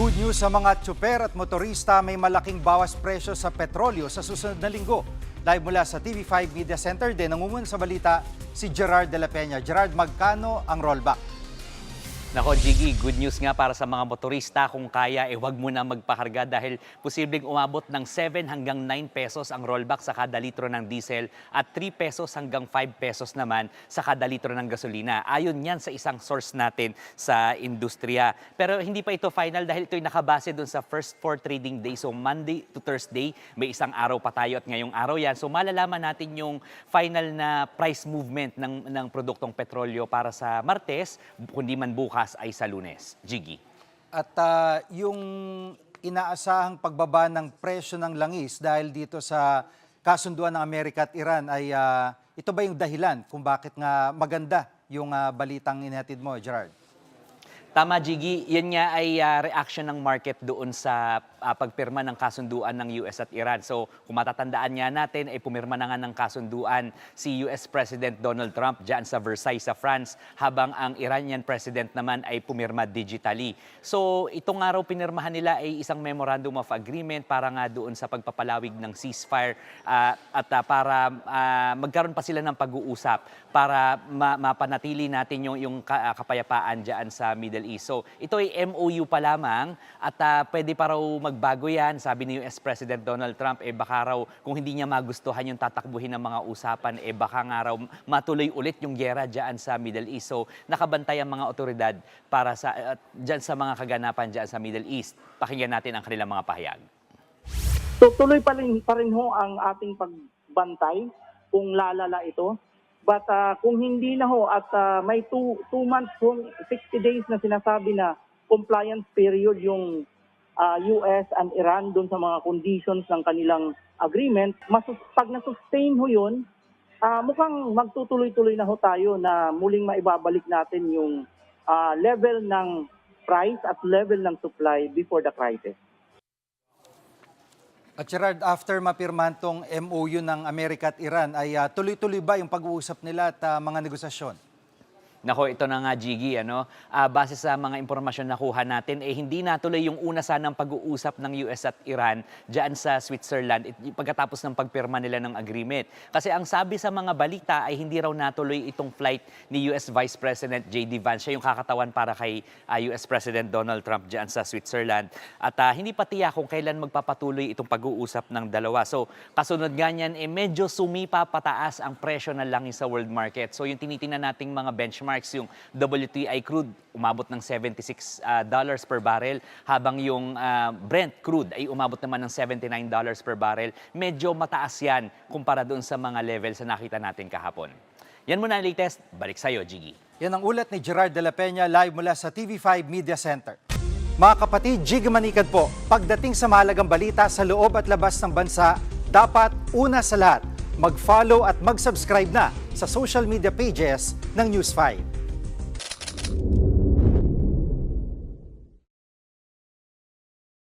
Good news sa mga tsuper at motorista, may malaking bawas presyo sa petrolyo sa susunod na linggo. Live mula sa TV5 Media Center din, nangunguna sa balita si Gerard de la Peña. Gerard, magkano ang rollback? Nako, Jiggy, good news nga para sa mga motorista. Kung kaya, huwag mo na magpakarga dahil posibleng umabot ng 7 hanggang 9 pesos ang rollback sa kada litro ng diesel at 3 pesos hanggang 5 pesos naman sa kada litro ng gasolina. Ayon yan sa isang source natin sa industriya. Pero hindi pa ito final dahil ito'y nakabase dun sa first 4 trading days. So Monday to Thursday, may isang araw pa tayo at ngayong araw yan. So malalaman natin yung final na price movement ng produktong petrolyo para sa Martes, kundi man bukas ay sa Lunes. Jiggy. At yung inaasahang pagbaba ng presyo ng langis dahil dito sa kasunduan ng Amerika at Iran ay ito ba yung dahilan kung bakit nga maganda yung balitang inihatid mo, Gerard? Tama, Jiggy. Yan nga ay reaction ng market doon sa pagpirma ng kasunduan ng US at Iran. So kung matatandaan nga natin, ay pumirma na nga ng kasunduan si US President Donald Trump dyan sa Versailles sa France, habang ang Iranian President naman ay pumirma digitally. So itong araw pinirmahan nila ay isang Memorandum of Agreement para nga doon sa pagpapalawig ng ceasefire at para magkaroon pa sila ng pag-uusap para mapanatili natin yung kapayapaan dyan sa Middle East. So ito ay MOU pa lamang at pwede pa raw magbago yan. Sabi ni US President Donald Trump, baka raw kung hindi niya magustuhan yung tatakbuhin ng mga usapan, baka nga raw matuloy ulit yung giyera dyan sa Middle East. So nakabantay ang mga otoridad para sa dyan sa mga kaganapan dyan sa Middle East. Pakinggan natin ang kanilang mga pahayag. So tuloy pa rin ho ang ating pagbantay kung lalala ito. But kung hindi na ho at may 2 months, 60 days na sinasabi na compliance period yung US and Iran doon sa mga conditions ng kanilang agreement, pag na-sustain ho yun, mukhang magtutuloy-tuloy na ho tayo na muling maibabalik natin yung level ng price at level ng supply before the crisis. At Gerard, after mapirmahan tong MOU ng Amerika at Iran, ay tuloy-tuloy ba yung pag-uusap nila at mga negosasyon? Nako, ito na nga, Jiggy, base sa mga impormasyon na kuha natin, hindi natuloy yung una sanang pag-uusap ng US at Iran dyan sa Switzerland pagkatapos ng pagpirma nila ng agreement. Kasi ang sabi sa mga balita ay hindi raw natuloy itong flight ni US Vice President J.D. Vance. Siya yung kakatawan para kay US President Donald Trump dyan sa Switzerland. At hindi pa tiyak kung kailan magpapatuloy itong pag-uusap ng dalawa. So, kasunod nga niyan, medyo sumipa pataas ang presyo ng langis sa world market. So, yung tinitingnan nating mga benchmark, yung WTI crude umabot ng $76 per barrel, habang yung Brent crude ay umabot naman ng $79 per barrel. Medyo mataas yan kumpara doon sa mga levels na nakita natin kahapon. Yan muna ang latest. Balik sa'yo, Jiggy. Yan ang ulat ni Gerard de la Peña live mula sa TV5 Media Center. Mga kapatid, Jiggy Manikad po. Pagdating sa mahalagang balita sa loob at labas ng bansa, dapat una sa lahat, mag-follow at mag-subscribe na sa social media pages ng News 5.